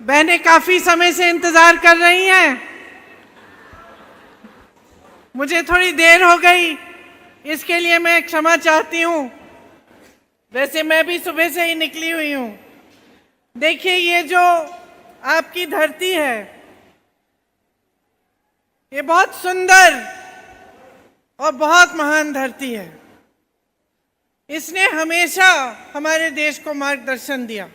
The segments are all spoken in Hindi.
बहनें काफी समय से इंतजार कर रही हैं। मुझे थोड़ी देर हो गई, इसके लिए मैं क्षमा चाहती हूँ। वैसे मैं भी सुबह से ही निकली हुई हूँ। देखिए, ये जो आपकी धरती है, ये बहुत सुंदर और बहुत महान धरती है। इसने हमेशा हमारे देश को मार्गदर्शन दिया।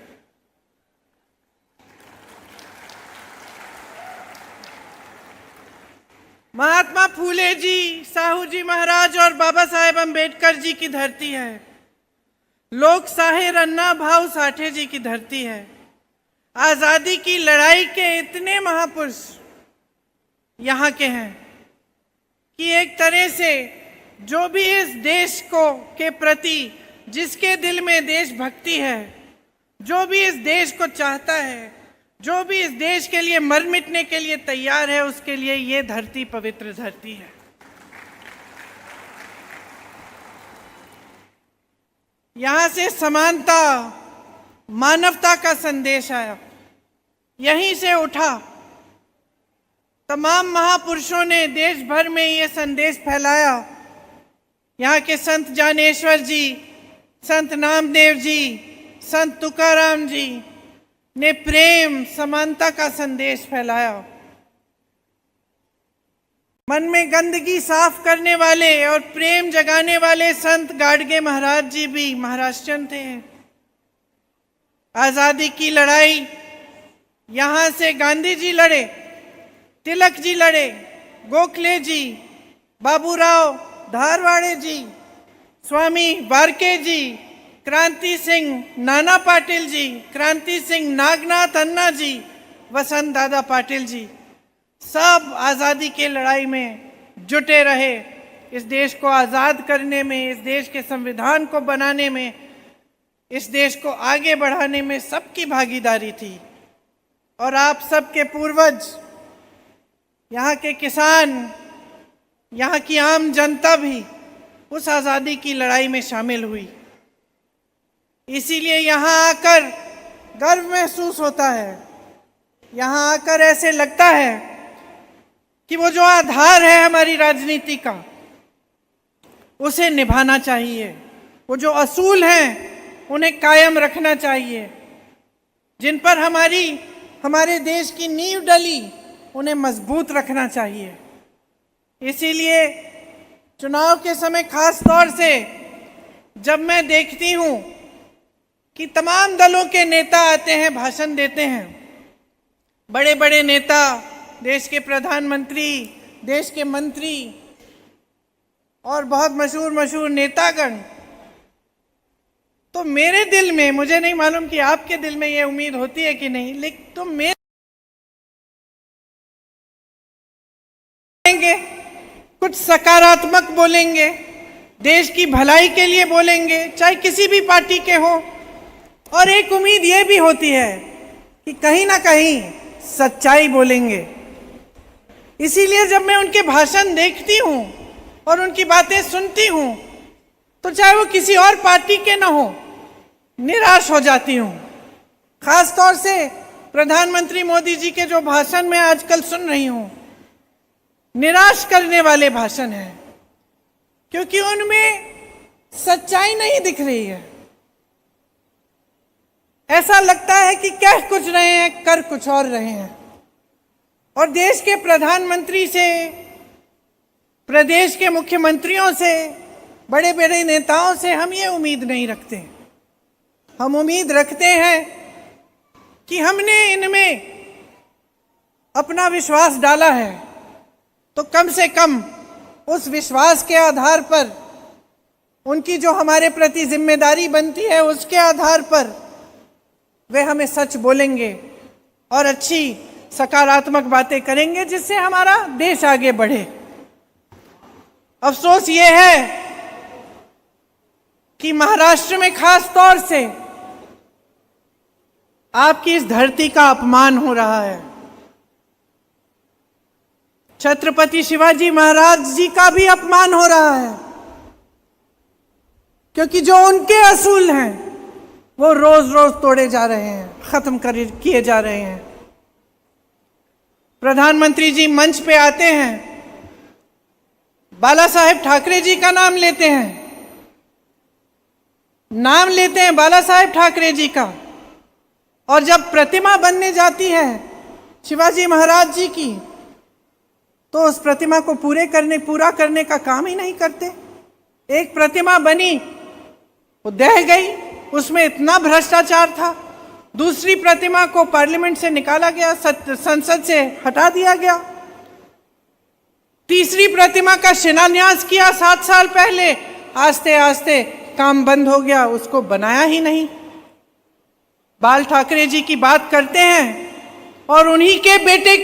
महात्मा फूले जी, साहू जी महाराज और बाबा साहेब अम्बेडकर जी की धरती है। लोक साहिर अन्ना भाऊ साठे जी की धरती है। आजादी की लड़ाई के इतने महापुरुष यहाँ के हैं कि एक तरह से जो भी इस देश को के प्रति, जिसके दिल में देशभक्ति है, जो भी इस देश को चाहता है, जो भी इस देश के लिए मर मिटने के लिए तैयार है, उसके लिए ये धरती पवित्र धरती है। यहाँ से समानता, मानवता का संदेश आया, यहीं से उठा। तमाम महापुरुषों ने देश भर में ये संदेश फैलाया। यहाँ के संत ज्ञानेश्वर जी, संत नामदेव जी, संत तुकाराम जी ने प्रेम, समानता का संदेश फैलाया। मन में गंदगी साफ करने वाले और प्रेम जगाने वाले संत गाडगे महाराज जी भी महाराष्ट्रियन थे। आजादी की लड़ाई यहाँ से गांधी जी लड़े, तिलक जी लड़े, गोखले जी, बाबूराव धारवाड़े जी, स्वामी बारके जी, क्रांति सिंह नाना पाटिल जी, क्रांति सिंह नागनाथ अन्ना जी, वसंत दादा पाटिल जी, सब आज़ादी के लड़ाई में जुटे रहे। इस देश को आज़ाद करने में, इस देश के संविधान को बनाने में, इस देश को आगे बढ़ाने में सबकी भागीदारी थी। और आप सबके पूर्वज, यहाँ के किसान, यहाँ की आम जनता भी उस आज़ादी की लड़ाई में शामिल हुई। इसीलिए यहाँ आकर गर्व महसूस होता है। यहाँ आकर ऐसे लगता है कि वो जो आधार है हमारी राजनीति का, उसे निभाना चाहिए। वो जो असूल हैं उन्हें कायम रखना चाहिए। जिन पर हमारे देश की नींव डली, उन्हें मजबूत रखना चाहिए। इसीलिए चुनाव के समय खास तौर से जब मैं देखती हूँ कि तमाम दलों के नेता आते हैं, भाषण देते हैं, बड़े बड़े नेता, देश के प्रधानमंत्री, देश के मंत्री और बहुत मशहूर नेतागण, तो मेरे दिल में, मुझे नहीं मालूम कि आपके दिल में ये उम्मीद होती है कि नहीं, लेकिन तो मेरे कुछ सकारात्मक बोलेंगे, देश की भलाई के लिए बोलेंगे, चाहे किसी भी पार्टी के हों। और एक उम्मीद ये भी होती है कि कहीं ना कहीं सच्चाई बोलेंगे। इसीलिए जब मैं उनके भाषण देखती हूँ और उनकी बातें सुनती हूँ, तो चाहे वो किसी और पार्टी के ना हो, निराश हो जाती हूँ। खास तौर से प्रधानमंत्री मोदी जी के जो भाषण मैं आजकल सुन रही हूँ, निराश करने वाले भाषण हैं, क्योंकि उनमें सच्चाई नहीं दिख रही है। ऐसा लगता है कि कह कुछ रहे हैं, कर कुछ और रहे हैं। और देश के प्रधानमंत्री से, प्रदेश के मुख्यमंत्रियों से, बड़े बड़े नेताओं से हम ये उम्मीद नहीं रखते। हम उम्मीद रखते हैं कि हमने इनमें अपना विश्वास डाला है, तो कम से कम उस विश्वास के आधार पर, उनकी जो हमारे प्रति जिम्मेदारी बनती है, उसके आधार पर वे हमें सच बोलेंगे और अच्छी सकारात्मक बातें करेंगे, जिससे हमारा देश आगे बढ़े। अफसोस ये है कि महाराष्ट्र में खास तौर से आपकी इस धरती का अपमान हो रहा है। छत्रपति शिवाजी महाराज जी का भी अपमान हो रहा है, क्योंकि जो उनके असूल हैं वो रोज रोज तोड़े जा रहे हैं, खत्म किए जा रहे हैं। प्रधानमंत्री जी मंच पे आते हैं, बाला साहेब ठाकरे जी का नाम लेते हैं बाला साहेब ठाकरे जी का, और जब प्रतिमा बनने जाती है शिवाजी महाराज जी की, तो उस प्रतिमा को पूरा करने का काम ही नहीं करते। एक प्रतिमा बनी, वो दह गई, उसमें इतना भ्रष्टाचार था। दूसरी प्रतिमा को पार्लियामेंट से निकाला गया, संसद से हटा दिया गया। तीसरी प्रतिमा का शिलान्यास किया 7 साल पहले, आस्ते आस्ते काम बंद हो गया, उसको बनाया ही नहीं। बाल ठाकरे जी की बात करते हैं और उन्हीं के बेटे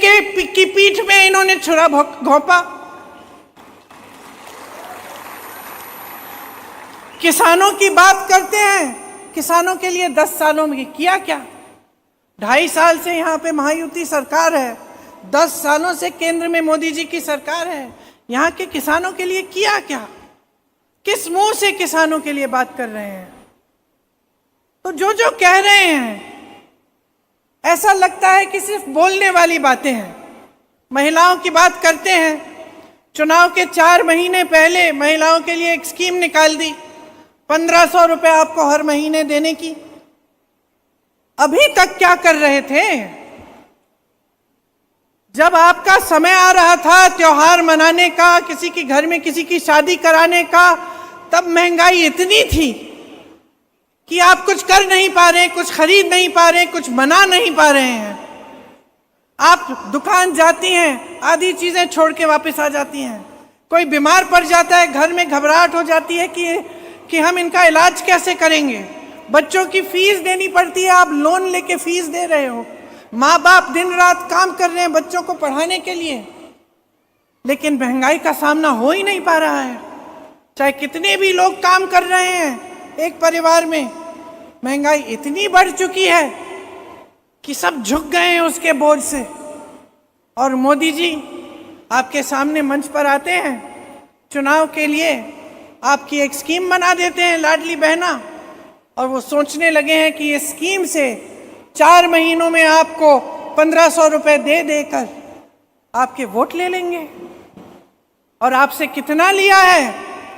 की पीठ में इन्होंने छुरा घोंपा। किसानों की बात करते हैं, किसानों के लिए 10 सालों में किया क्या? 2.5 साल से यहाँ पे महायुति सरकार है, 10 सालों से केंद्र में मोदी जी की सरकार है, यहाँ के किसानों के लिए किया क्या? किस मुंह से किसानों के लिए बात कर रहे हैं? तो जो कह रहे हैं ऐसा लगता है कि सिर्फ बोलने वाली बातें हैं। महिलाओं की बात करते हैं, चुनाव के 4 महीने पहले महिलाओं के लिए एक स्कीम निकाल दी, 1500 रुपए आपको हर महीने देने की। अभी तक क्या कर रहे थे? जब आपका समय आ रहा था त्योहार मनाने का, किसी के घर में किसी की शादी कराने का, तब महंगाई इतनी थी कि आप कुछ कर नहीं पा रहे, कुछ खरीद नहीं पा रहे, कुछ मना नहीं पा रहे हैं। आप दुकान जाती हैं, आधी चीजें छोड़ के वापस आ जाती हैं। कोई बीमार पड़ जाता है, घर में घबराहट हो जाती है कि हम इनका इलाज कैसे करेंगे। बच्चों की फीस देनी पड़ती है, आप लोन लेके फीस दे रहे हो। माँ बाप दिन रात काम कर रहे हैं बच्चों को पढ़ाने के लिए, लेकिन महंगाई का सामना हो ही नहीं पा रहा है। चाहे कितने भी लोग काम कर रहे हैं एक परिवार में, महंगाई इतनी बढ़ चुकी है कि सब झुक गए हैं उसके बोझ से। और मोदी जी आपके सामने मंच पर आते हैं, चुनाव के लिए आपकी एक स्कीम बना देते हैं, लाडली बहना, और वो सोचने लगे हैं कि इस स्कीम से 4 महीनों में आपको 1500 रुपए दे देकर आपके वोट ले लेंगे। और आपसे कितना लिया है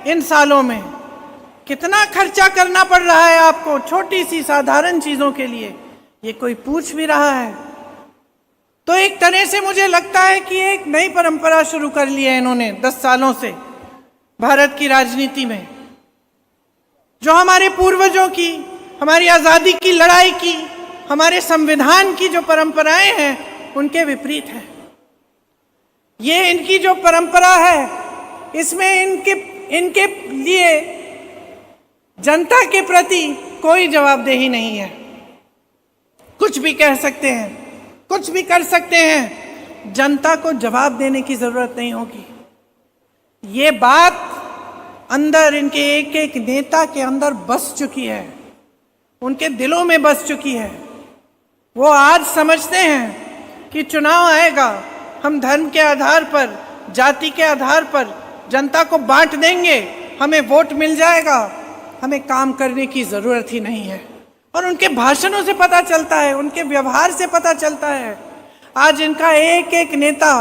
इन सालों में? कितना खर्चा करना पड़ रहा है आपको छोटी सी साधारण चीजों के लिए? ये कोई पूछ भी रहा है? तो एक तरह से मुझे लगता है कि एक नई परंपरा शुरू कर ली है इन्होंने 10 सालों से भारत की राजनीति में, जो हमारे पूर्वजों की, हमारी आजादी की लड़ाई की, हमारे संविधान की जो परंपराएं हैं उनके विपरीत है। ये इनकी जो परंपरा है, इसमें इनके लिए जनता के प्रति कोई जवाबदेही नहीं है। कुछ भी कह सकते हैं, कुछ भी कर सकते हैं, जनता को जवाब देने की जरूरत नहीं होगी। ये बात अंदर इनके एक एक नेता के अंदर बस चुकी है, उनके दिलों में बस चुकी है। वो आज समझते हैं कि चुनाव आएगा, हम धर्म के आधार पर, जाति के आधार पर जनता को बांट देंगे, हमें वोट मिल जाएगा, हमें काम करने की जरूरत ही नहीं है। और उनके भाषणों से पता चलता है, उनके व्यवहार से पता चलता है। आज इनका एक एक नेता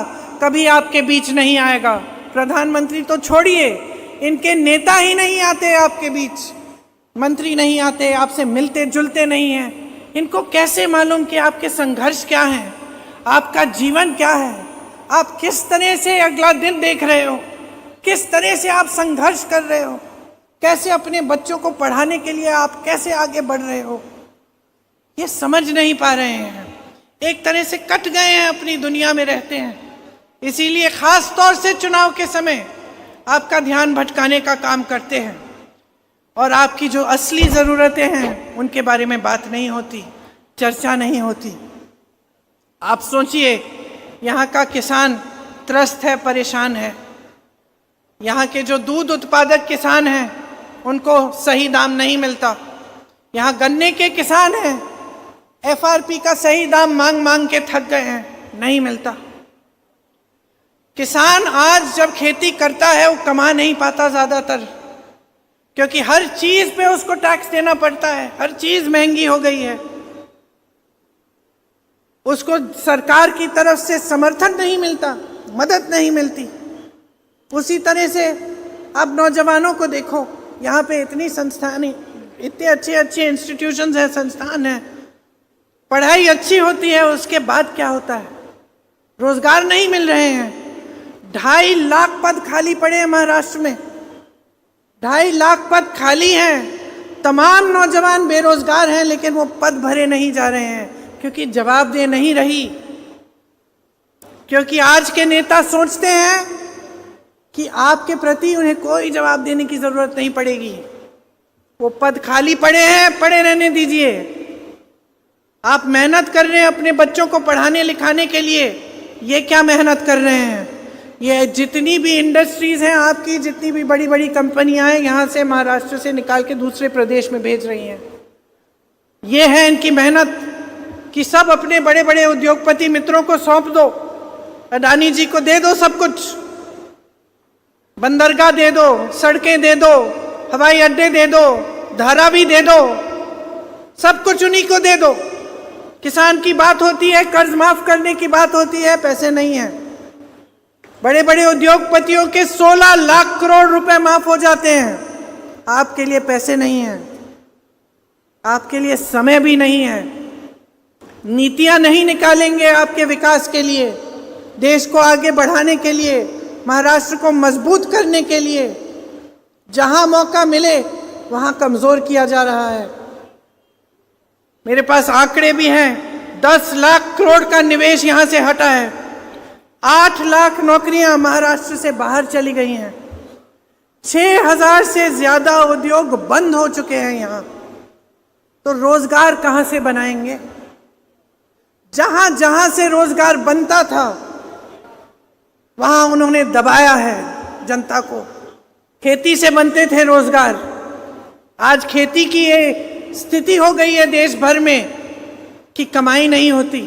कभी आपके बीच नहीं आएगा। प्रधानमंत्री तो छोड़िए, इनके नेता ही नहीं आते आपके बीच, मंत्री नहीं आते, आपसे मिलते जुलते नहीं हैं। इनको कैसे मालूम कि आपके संघर्ष क्या हैं, आपका जीवन क्या है, आप किस तरह से अगला दिन देख रहे हो, किस तरह से आप संघर्ष कर रहे हो, कैसे अपने बच्चों को पढ़ाने के लिए आप कैसे आगे बढ़ रहे हो, ये समझ नहीं पा रहे हैं। एक तरह से कट गए हैं, अपनी दुनिया में रहते हैं। इसीलिए खास तौर से चुनाव के समय आपका ध्यान भटकाने का काम करते हैं और आपकी जो असली ज़रूरतें हैं उनके बारे में बात नहीं होती, चर्चा नहीं होती। आप सोचिए, यहाँ का किसान त्रस्त है, परेशान है। यहाँ के जो दूध उत्पादक किसान हैं उनको सही दाम नहीं मिलता। यहाँ गन्ने के किसान हैं, FRP का सही दाम मांग मांग के थक गए हैं, नहीं मिलता। किसान आज जब खेती करता है वो कमा नहीं पाता ज़्यादातर, क्योंकि हर चीज पे उसको टैक्स देना पड़ता है, हर चीज महंगी हो गई है। उसको सरकार की तरफ से समर्थन नहीं मिलता, मदद नहीं मिलती। उसी तरह से अब नौजवानों को देखो, यहाँ पे इतनी संस्थान, इतने अच्छे अच्छे इंस्टीट्यूशंस हैं, संस्थान हैं, पढ़ाई अच्छी होती है, उसके बाद क्या होता है? रोजगार नहीं मिल रहे हैं। 2.5 लाख पद खाली पड़े हैं महाराष्ट्र में, 2.5 लाख पद खाली हैं। तमाम नौजवान बेरोजगार हैं, लेकिन वो पद भरे नहीं जा रहे हैं क्योंकि जवाबदेह नहीं रही। क्योंकि आज के नेता सोचते हैं कि आपके प्रति उन्हें कोई जवाब देने की जरूरत नहीं पड़ेगी, वो पद खाली पड़े हैं, पड़े रहने दीजिए। आप मेहनत कर रहे हैं अपने बच्चों को पढ़ाने लिखाने के लिए, ये क्या मेहनत कर रहे हैं? ये जितनी भी इंडस्ट्रीज हैं आपकी, जितनी भी बड़ी बड़ी कंपनियां हैं, यहाँ से महाराष्ट्र से निकाल के दूसरे प्रदेश में भेज रही हैं। ये है इनकी मेहनत कि सब अपने बड़े बड़े उद्योगपति मित्रों को सौंप दो, अडानी जी को दे दो सब कुछ, बंदरगाह दे दो, सड़कें दे दो, हवाई अड्डे दे दो, धारावी दे दो, सब कुछ उन्हीं को दे दो। किसान की बात होती है, कर्ज माफ करने की बात होती है, पैसे नहीं है। बड़े बड़े उद्योगपतियों के 16 लाख करोड़ रुपए माफ हो जाते हैं, आपके लिए पैसे नहीं है, आपके लिए समय भी नहीं है। नीतियां नहीं निकालेंगे आपके विकास के लिए, देश को आगे बढ़ाने के लिए, महाराष्ट्र को मजबूत करने के लिए। जहां मौका मिले वहां कमजोर किया जा रहा है। मेरे पास आंकड़े भी हैं, 10 लाख करोड़ का निवेश यहां से हटा है, 8 लाख नौकरियां महाराष्ट्र से बाहर चली गई हैं, 6000 से ज्यादा उद्योग बंद हो चुके हैं यहां। तो रोजगार कहां से बनाएंगे? जहां जहां से रोजगार बनता था वहां उन्होंने दबाया है जनता को। खेती से बनते थे रोजगार, आज खेती की ये स्थिति हो गई है देश भर में कि कमाई नहीं होती,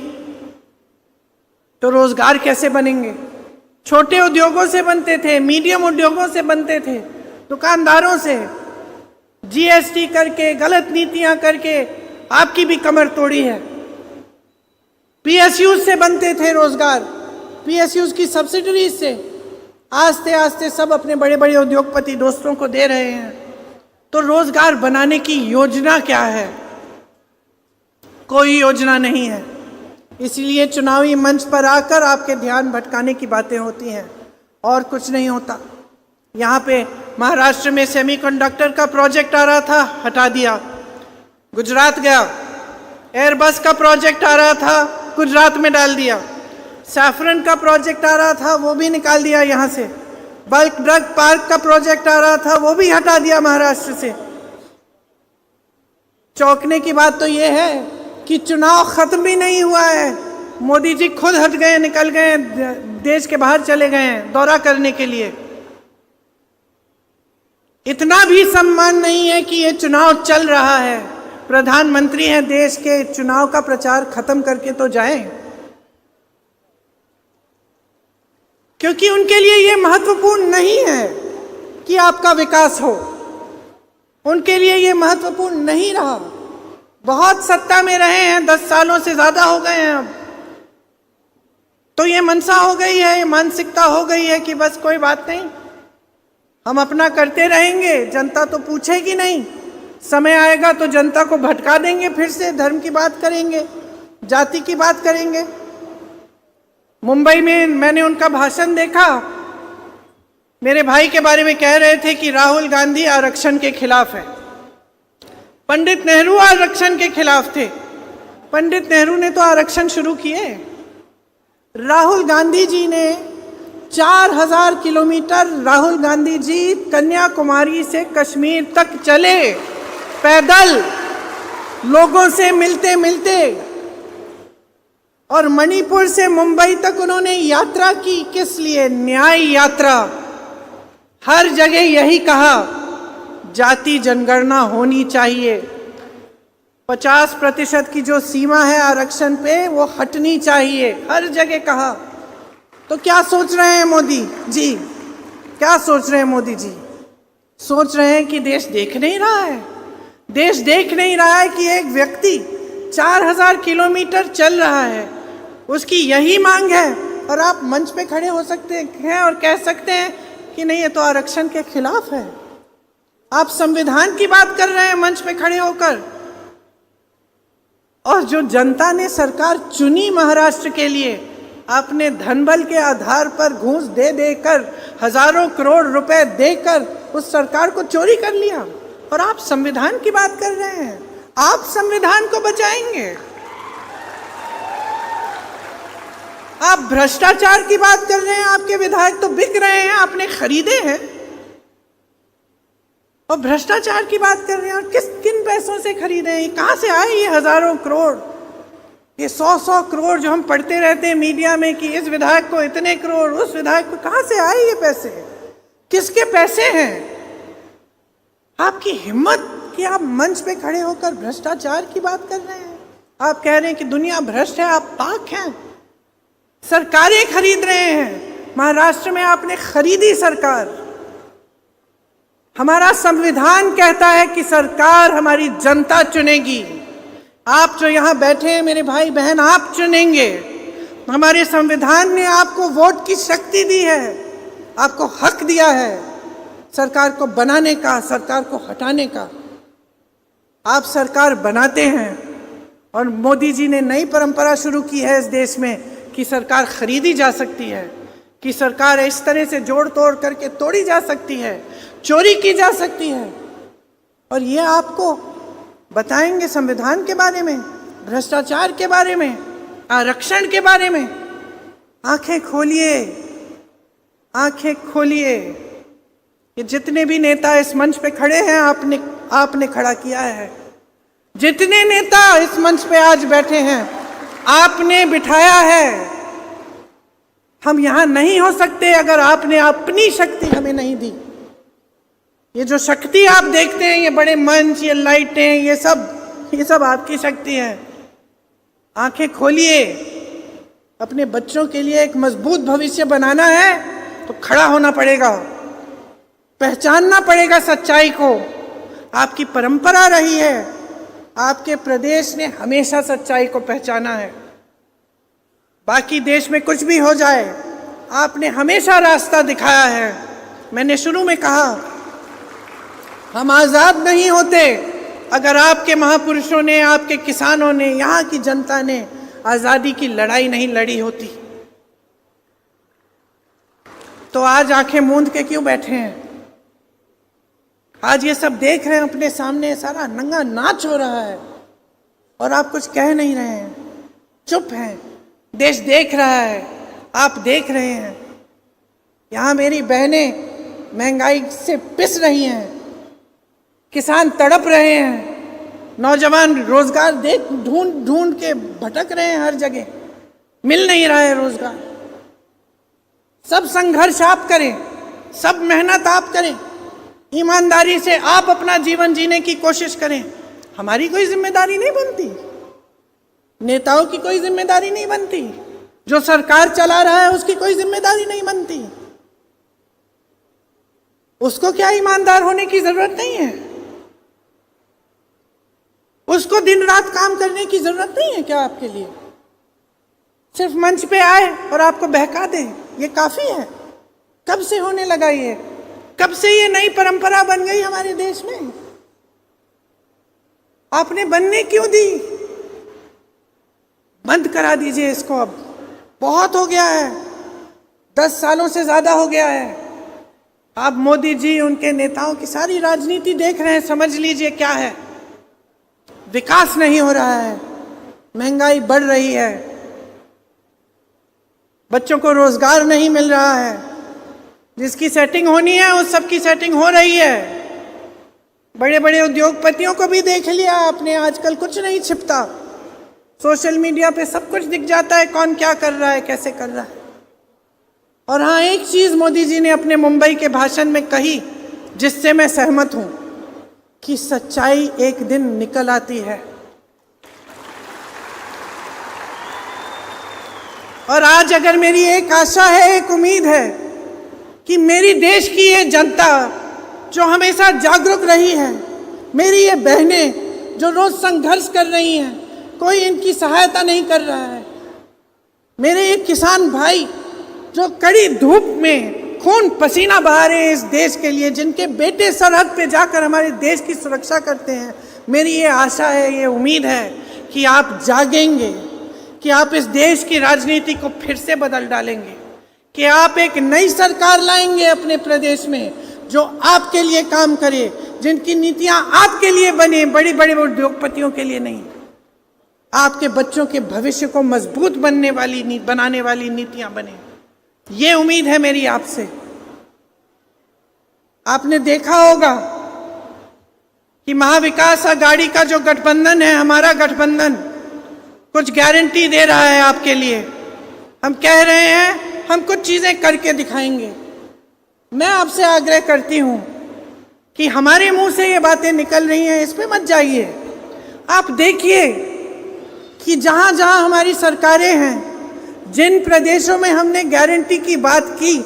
तो रोजगार कैसे बनेंगे? छोटे उद्योगों से बनते थे, मीडियम उद्योगों से बनते थे, दुकानदारों से। जीएसटी करके, गलत नीतियां करके आपकी भी कमर तोड़ी है। पीएसयू से बनते थे रोजगार, पीएसयू की सब्सिडीज से आस्ते आस्ते सब अपने बड़े बड़े उद्योगपति दोस्तों को दे रहे हैं। तो रोजगार बनाने की योजना क्या है? कोई योजना नहीं है। इसलिए चुनावी मंच पर आकर आपके ध्यान भटकाने की बातें होती हैं, और कुछ नहीं होता। यहाँ पे महाराष्ट्र में सेमीकंडक्टर का प्रोजेक्ट आ रहा था, हटा दिया, गुजरात गया। एयरबस का प्रोजेक्ट आ रहा था, गुजरात में डाल दिया। सैफरन का प्रोजेक्ट आ रहा था, वो भी निकाल दिया यहाँ से। बल्क ड्रग पार्क का प्रोजेक्ट आ रहा था, वो भी हटा दिया महाराष्ट्र से। चौंकने की बात तो ये है कि चुनाव खत्म भी नहीं हुआ है, मोदी जी खुद हट गए, निकल गए, देश के बाहर चले गए हैं दौरा करने के लिए। इतना भी सम्मान नहीं है कि ये चुनाव चल रहा है, प्रधानमंत्री हैं देश के, चुनाव का प्रचार खत्म करके तो जाएं। क्योंकि उनके लिए ये महत्वपूर्ण नहीं है कि आपका विकास हो, उनके लिए ये महत्वपूर्ण नहीं रहा। बहुत सत्ता में रहे हैं, 10 सालों से ज्यादा हो गए हैं अब, तो ये मनसा हो गई है, ये मानसिकता हो गई है कि बस कोई बात नहीं, हम अपना करते रहेंगे, जनता तो पूछेगी नहीं। समय आएगा तो जनता को भटका देंगे, फिर से धर्म की बात करेंगे, जाति की बात करेंगे। मुंबई में मैंने उनका भाषण देखा, मेरे भाई के बारे में कह रहे थे कि राहुल गांधी आरक्षण के खिलाफ है, पंडित नेहरू आरक्षण के खिलाफ थे। पंडित नेहरू ने तो आरक्षण शुरू किए, राहुल गांधी जी ने 4000 किलोमीटर राहुल गांधी जी कन्याकुमारी से कश्मीर तक चले पैदल, लोगों से मिलते मिलते, और मणिपुर से मुंबई तक उन्होंने यात्रा की। किस लिए? न्याय यात्रा। हर जगह यही कहा, जाति जनगणना होनी चाहिए, 50% की जो सीमा है आरक्षण पे वो हटनी चाहिए, हर जगह कहा। तो क्या सोच रहे हैं मोदी जी? क्या सोच रहे हैं मोदी जी? सोच रहे हैं कि देश देख नहीं रहा है? देश देख नहीं रहा है कि एक व्यक्ति 4000 किलोमीटर चल रहा है, उसकी यही मांग है, और आप मंच पे खड़े हो सकते हैं और कह सकते हैं कि नहीं ये तो आरक्षण के खिलाफ है। आप संविधान की बात कर रहे हैं मंच पे खड़े होकर, और जो जनता ने सरकार चुनी महाराष्ट्र के लिए, आपने धनबल के आधार पर घूस दे देकर, हजारों करोड़ रुपए देकर उस सरकार को चोरी कर लिया, और आप संविधान की बात कर रहे हैं। आप संविधान को बचाएंगे? आप भ्रष्टाचार की बात कर रहे हैं, आपके विधायक तो बिक रहे हैं, आपने खरीदे हैं, और भ्रष्टाचार की बात कर रहे हैं। और किन पैसों से खरीदे हैं? कहां से आए ये हजारों करोड़, ये 100 करोड़ जो हम पढ़ते रहते हैं मीडिया में कि इस विधायक को इतने करोड़, उस विधायक को, कहां से आए ये पैसे? किसके पैसे हैं? आपकी हिम्मत कि आप मंच पे खड़े होकर भ्रष्टाचार की बात कर रहे हैं। आप कह रहे हैं कि दुनिया भ्रष्ट है, आप पाक हैं। सरकारें खरीद रहे हैं। महाराष्ट्र में आपने खरीदी सरकार। हमारा संविधान कहता है कि सरकार हमारी जनता चुनेगी। आप जो यहां बैठे हैं मेरे भाई बहन, आप चुनेंगे। हमारे संविधान ने आपको वोट की शक्ति दी है, आपको हक दिया है सरकार को बनाने का, सरकार को हटाने का। आप सरकार बनाते हैं, और मोदी जी ने नई परंपरा शुरू की है इस देश में कि सरकार खरीदी जा सकती है, कि सरकार इस तरह से जोड़ तोड़ करके तोड़ी जा सकती है, चोरी की जा सकती है। और ये आपको बताएंगे संविधान के बारे में, भ्रष्टाचार के बारे में, आरक्षण के बारे में। आंखें खोलिए, आंखें खोलिए। ये जितने भी नेता इस मंच पे खड़े हैं, आपने खड़ा किया है। जितने नेता इस मंच पे आज बैठे हैं, आपने बिठाया है। हम यहां नहीं हो सकते अगर आपने अपनी शक्ति हमें नहीं दी। ये जो शक्ति आप देखते हैं, ये बड़े मंच, ये लाइटें, ये सब आपकी शक्ति है। आंखें खोलिए। अपने बच्चों के लिए एक मजबूत भविष्य बनाना है तो खड़ा होना पड़ेगा, पहचानना पड़ेगा सच्चाई को। आपकी परंपरा रही है, आपके प्रदेश ने हमेशा सच्चाई को पहचाना है। बाकी देश में कुछ भी हो जाए, आपने हमेशा रास्ता दिखाया है। मैंने शुरू में कहा, हम आज़ाद नहीं होते अगर आपके महापुरुषों ने, आपके किसानों ने, यहाँ की जनता ने आज़ादी की लड़ाई नहीं लड़ी होती। तो आज आंखें मूंद के क्यों बैठे हैं? आज ये सब देख रहे हैं अपने सामने, सारा नंगा नाच हो रहा है, और आप कुछ कह नहीं रहे हैं, चुप हैं। देश देख रहा है, आप देख रहे हैं। यहाँ मेरी बहनें महंगाई से पिस रही हैं, किसान तड़प रहे हैं, नौजवान रोजगार ढूंढ के भटक रहे हैं, हर जगह मिल नहीं रहा है रोजगार। सब संघर्ष आप करें, सब मेहनत आप करें, ईमानदारी से आप अपना जीवन जीने की कोशिश करें। हमारी कोई जिम्मेदारी नहीं बनती, नेताओं की कोई जिम्मेदारी नहीं बनती, जो सरकार चला रहा है उसकी कोई जिम्मेदारी नहीं बनती। उसको क्या ईमानदार होने की जरूरत नहीं है? उसको दिन रात काम करने की जरूरत नहीं है क्या आपके लिए? सिर्फ मंच पे आए और आपको बहका दे, ये काफी है। कब से होने लगा ये? कब से ये नई परंपरा बन गई हमारे देश में? आपने बनने क्यों दी? बंद करा दीजिए इसको। अब बहुत हो गया है, 10 सालों से ज्यादा हो गया है। आप मोदी जी, उनके नेताओं की सारी राजनीति देख रहे हैं, समझ लीजिए क्या है। विकास नहीं हो रहा है, महंगाई बढ़ रही है, बच्चों को रोजगार नहीं मिल रहा है। जिसकी सेटिंग होनी है उस सब की सेटिंग हो रही है। बड़े बड़े उद्योगपतियों को भी देख लिया आपने, आजकल कुछ नहीं छिपता, सोशल मीडिया पे सब कुछ दिख जाता है, कौन क्या कर रहा है, कैसे कर रहा है। और हाँ, एक चीज मोदी जी ने अपने मुंबई के भाषण में कही जिससे मैं सहमत हूं, कि सच्चाई एक दिन निकल आती है। और आज अगर मेरी एक आशा है, एक उम्मीद है कि मेरी देश की ये जनता जो हमेशा जागरूक रही है, मेरी ये बहनें जो रोज संघर्ष कर रही हैं, कोई इनकी सहायता नहीं कर रहा है, मेरे ये किसान भाई जो कड़ी धूप में खून पसीना बहा रहे हैं इस देश के लिए, जिनके बेटे सरहद पे जाकर हमारे देश की सुरक्षा करते हैं, मेरी ये आशा है, ये उम्मीद है कि आप जागेंगे, कि आप इस देश की राजनीति को फिर से बदल डालेंगे, कि आप एक नई सरकार लाएंगे अपने प्रदेश में जो आपके लिए काम करे, जिनकी नीतियां आपके लिए बने, बड़े बड़े उद्योगपतियों के लिए नहीं। आपके बच्चों के भविष्य को मजबूत बनाने वाली नीतियां बने, ये उम्मीद है मेरी आपसे। आपने देखा होगा कि महाविकास आघाड़ी का जो गठबंधन है, हमारा गठबंधन कुछ गारंटी दे रहा है आपके लिए। हम कह रहे हैं हम कुछ चीजें करके दिखाएंगे। मैं आपसे आग्रह करती हूं कि हमारे मुंह से ये बातें निकल रही हैं, इस पे मत जाइए। आप देखिए कि जहां जहां हमारी सरकारें हैं, जिन प्रदेशों में हमने गारंटी की बात की,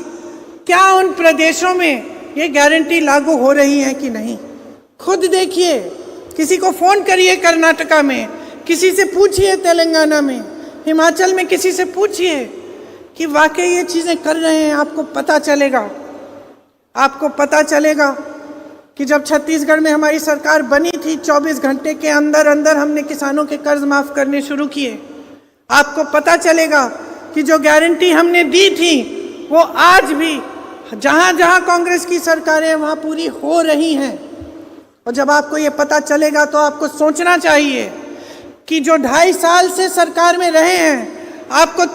क्या उन प्रदेशों में ये गारंटी लागू हो रही है कि नहीं? खुद देखिए, किसी को फोन करिए कर्नाटका में, किसी से पूछिए तेलंगाना में, हिमाचल में किसी से पूछिए कि वाकई ये चीज़ें कर रहे हैं। आपको पता चलेगा कि जब छत्तीसगढ़ में हमारी सरकार बनी थी, 24 घंटे के अंदर अंदर हमने किसानों के कर्ज माफ करने शुरू किए। आपको पता चलेगा कि जो गारंटी हमने दी थी वो आज भी जहां जहां कांग्रेस की सरकारें वहां पूरी हो रही हैं। और जब आपको ये पता चलेगा तो आपको सोचना चाहिए कि जो 2.5 साल से सरकार में रहे हैं, आपको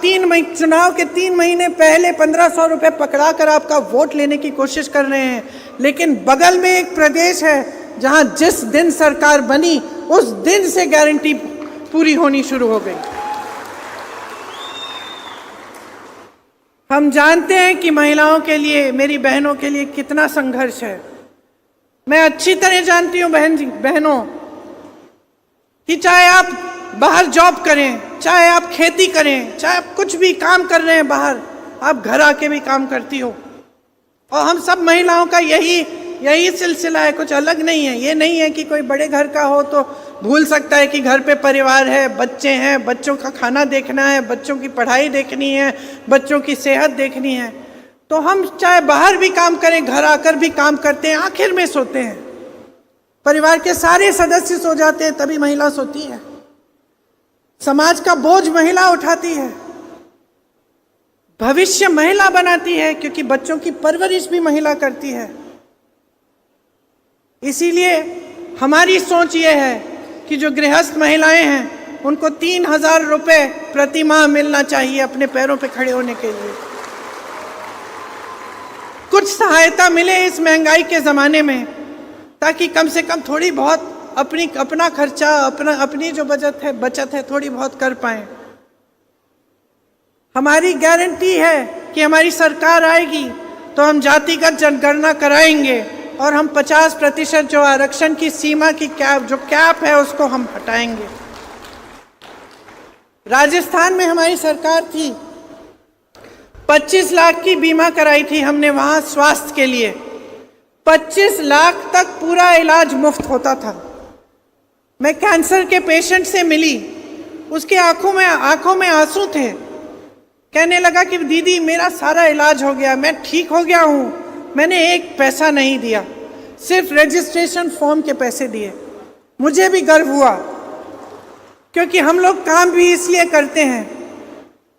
चुनाव के 3 महीने पहले 1500 रुपये पकड़ा कर आपका वोट लेने की कोशिश कर रहे हैं, लेकिन बगल में एक प्रदेश है जहां जिस दिन सरकार बनी उस दिन से गारंटी पूरी होनी शुरू हो गई। हम जानते हैं कि महिलाओं के लिए, मेरी बहनों के लिए कितना संघर्ष है। मैं अच्छी तरह जानती हूँ बहनों कि चाहे आप बाहर जॉब करें, चाहे आप खेती करें, चाहे आप कुछ भी काम कर रहे हैं बाहर, आप घर आके भी काम करती हो। और हम सब महिलाओं का यही सिलसिला है, कुछ अलग नहीं है। ये नहीं है कि कोई बड़े घर का हो तो भूल सकता है कि घर पे परिवार है, बच्चे हैं, बच्चों का खाना देखना है, बच्चों की पढ़ाई देखनी है, बच्चों की सेहत देखनी है। तो हम चाहे बाहर भी काम करें, घर आकर भी काम करते हैं, आखिर में सोते हैं। परिवार के सारे सदस्य सो जाते हैं, तभी महिला सोती है। समाज का बोझ महिला उठाती है, भविष्य महिला बनाती है, क्योंकि बच्चों की परवरिश भी महिला करती है। इसीलिए हमारी सोच ये है कि जो गृहस्थ महिलाएं हैं उनको 3000 रुपये प्रति माह मिलना चाहिए अपने पैरों पे खड़े होने के लिए। कुछ सहायता मिले इस महंगाई के ज़माने में, ताकि कम से कम थोड़ी बहुत अपना खर्चा, अपनी जो बचत है थोड़ी बहुत कर पाएं। हमारी गारंटी है कि हमारी सरकार आएगी तो हम जातिगत जनगणना कराएंगे और हम 50% जो आरक्षण की सीमा की कैप है उसको हम हटाएंगे। राजस्थान में हमारी सरकार थी, 25 लाख की बीमा कराई थी हमने वहां स्वास्थ्य के लिए। 25 लाख तक पूरा इलाज मुफ्त होता था। मैं कैंसर के पेशेंट से मिली, उसके आंखों में आंसू थे। कहने लगा कि दीदी मेरा सारा इलाज हो गया, मैं ठीक हो गया हूँ, मैंने एक पैसा नहीं दिया, सिर्फ रजिस्ट्रेशन फॉर्म के पैसे दिए। मुझे भी गर्व हुआ, क्योंकि हम लोग काम भी इसलिए करते हैं।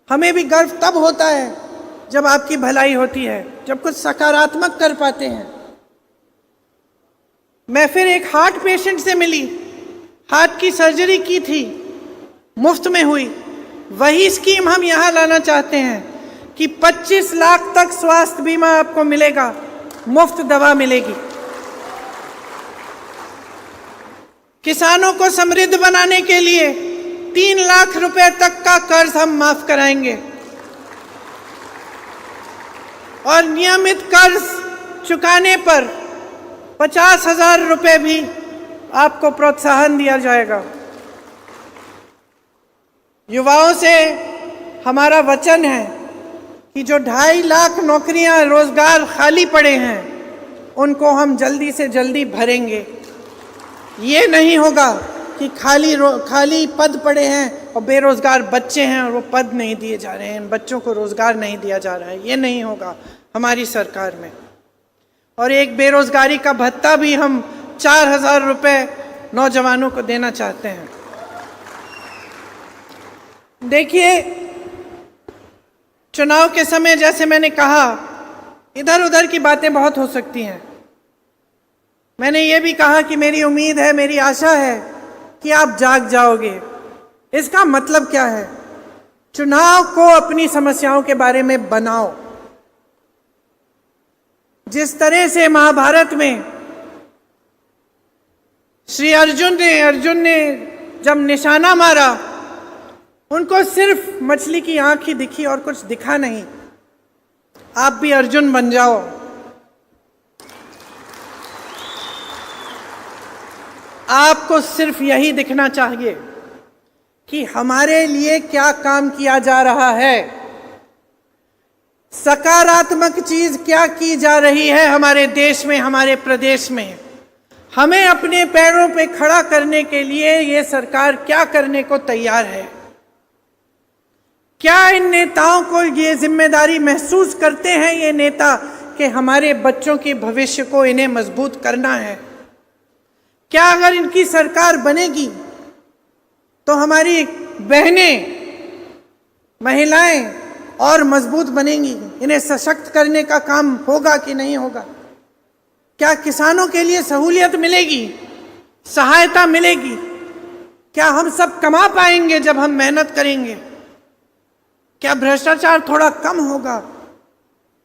हमें भी गर्व तब होता है जब आपकी भलाई होती है, जब कुछ सकारात्मक कर पाते हैं। मैं फिर एक हार्ट पेशेंट से मिली, हार्ट की सर्जरी की थी, मुफ्त में हुई। वही स्कीम हम यहाँ लाना चाहते हैं कि 25 लाख तक स्वास्थ्य बीमा आपको मिलेगा, मुफ्त दवा मिलेगी। किसानों को समृद्ध बनाने के लिए 3 लाख रुपए तक का कर्ज हम माफ कराएंगे और नियमित कर्ज चुकाने पर 50,000 रुपए भी आपको प्रोत्साहन दिया जाएगा। युवाओं से हमारा वचन है कि जो 2.5 लाख नौकरियां, रोजगार खाली पड़े हैं, उनको हम जल्दी से जल्दी भरेंगे। ये नहीं होगा कि खाली पद पड़े हैं और बेरोजगार बच्चे हैं और वो पद नहीं दिए जा रहे हैं, इन बच्चों को रोजगार नहीं दिया जा रहा है। ये नहीं होगा हमारी सरकार में। और एक बेरोजगारी का भत्ता भी हम 4,000 रुपये नौजवानों को देना चाहते हैं। देखिए, चुनाव के समय जैसे मैंने कहा, इधर उधर की बातें बहुत हो सकती हैं। मैंने ये भी कहा कि मेरी उम्मीद है, मेरी आशा है कि आप जाग जाओगे। इसका मतलब क्या है? चुनाव को अपनी समस्याओं के बारे में बनाओ। जिस तरह से महाभारत में श्री अर्जुन ने जब निशाना मारा, उनको सिर्फ मछली की आंख ही दिखी और कुछ दिखा नहीं। आप भी अर्जुन बन जाओ। आपको सिर्फ यही दिखना चाहिए कि हमारे लिए क्या काम किया जा रहा है, सकारात्मक चीज क्या की जा रही है हमारे देश में, हमारे प्रदेश में। हमें अपने पैरों पे खड़ा करने के लिए ये सरकार क्या करने को तैयार है। क्या इन नेताओं को ये जिम्मेदारी महसूस करते हैं ये नेता कि हमारे बच्चों के भविष्य को इन्हें मजबूत करना है? क्या अगर इनकी सरकार बनेगी तो हमारी बहनें, महिलाएं और मजबूत बनेंगी? इन्हें सशक्त करने का काम होगा कि नहीं होगा? क्या किसानों के लिए सहूलियत मिलेगी, सहायता मिलेगी? क्या हम सब कमा पाएंगे जब हम मेहनत करेंगे? क्या भ्रष्टाचार थोड़ा कम होगा?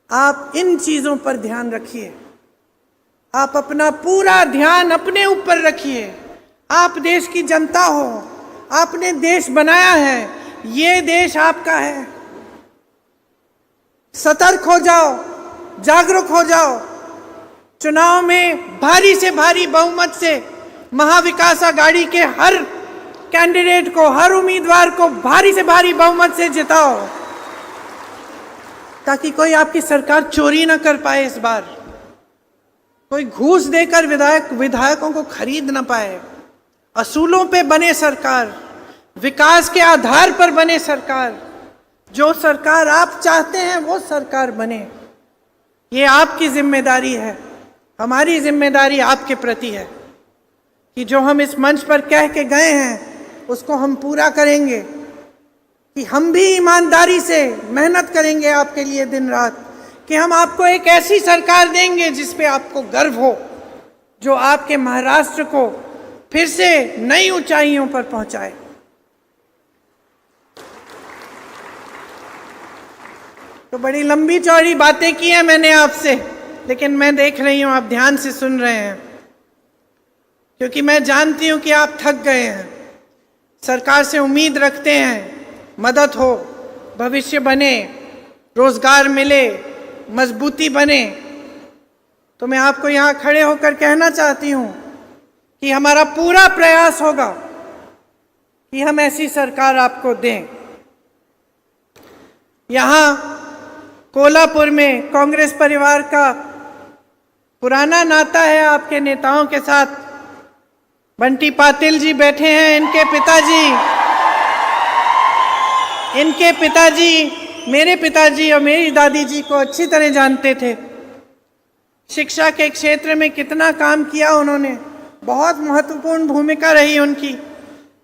आप इन चीजों पर ध्यान रखिए। आप अपना पूरा ध्यान अपने ऊपर रखिए। आप देश की जनता हो, आपने देश बनाया है, ये देश आपका है। सतर्क हो जाओ, जागरूक हो जाओ। चुनाव में भारी से भारी बहुमत से महाविकास आघाड़ी के हर कैंडिडेट को, हर उम्मीदवार को भारी से भारी बहुमत से जिताओ, ताकि कोई आपकी सरकार चोरी ना कर पाए। इस बार कोई घूस देकर विधायकों को खरीद ना पाए। असूलों पे बने सरकार, विकास के आधार पर बने सरकार। जो सरकार आप चाहते हैं वो सरकार बने। ये आपकी जिम्मेदारी है, हमारी जिम्मेदारी आपके प्रति है कि जो हम इस मंच पर कह के गए हैं उसको हम पूरा करेंगे, कि हम भी ईमानदारी से मेहनत करेंगे आपके लिए दिन रात, कि हम आपको एक ऐसी सरकार देंगे जिस पे आपको गर्व हो, जो आपके महाराष्ट्र को फिर से नई ऊंचाइयों पर पहुंचाए। तो बड़ी लंबी चौड़ी बातें की हैं मैंने आपसे, लेकिन मैं देख रही हूं आप ध्यान से सुन रहे हैं, क्योंकि मैं जानती हूं कि आप थक गए हैं। सरकार से उम्मीद रखते हैं मदद हो, भविष्य बने, रोजगार मिले, मजबूती बने। तो मैं आपको यहाँ खड़े होकर कहना चाहती हूँ कि हमारा पूरा प्रयास होगा कि हम ऐसी सरकार आपको दें। यहाँ कोल्हापुर में कांग्रेस परिवार का पुराना नाता है आपके नेताओं के साथ। बंटी पाटिल जी बैठे हैं, इनके पिताजी मेरे पिताजी और मेरी दादी जी को अच्छी तरह जानते थे। शिक्षा के क्षेत्र में कितना काम किया उन्होंने, बहुत महत्वपूर्ण भूमिका रही उनकी।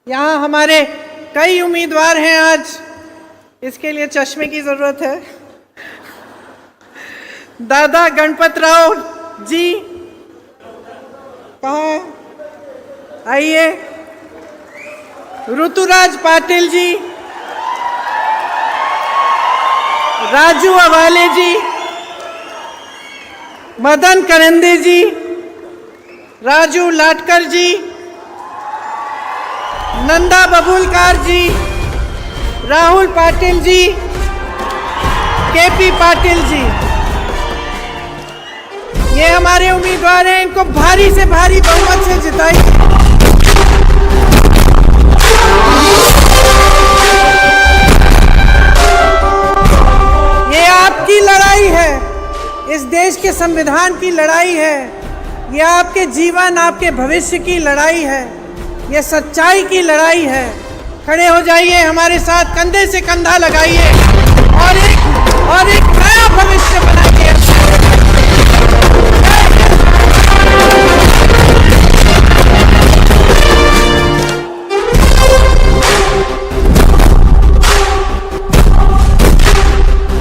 यहाँ हमारे कई उम्मीदवार हैं आज, इसके लिए चश्मे की जरूरत है। दादा गणपत राव जी कहाँ हैं? आइए। ऋतुराज पाटिल जी, राजू अवाले जी, मदन करंदे जी, राजू लाटकर जी, नंदा बबुलकार जी, राहुल पाटिल जी, केपी पाटिल जी, ये हमारे उम्मीदवार हैं। इनको भारी से भारी बहुमत से जिताइए। ये आपकी लड़ाई है, इस देश के संविधान की लड़ाई है, ये आपके जीवन, आपके भविष्य की लड़ाई है, ये सच्चाई की लड़ाई है। खड़े हो जाइए, हमारे साथ कंधे से कंधा लगाइए।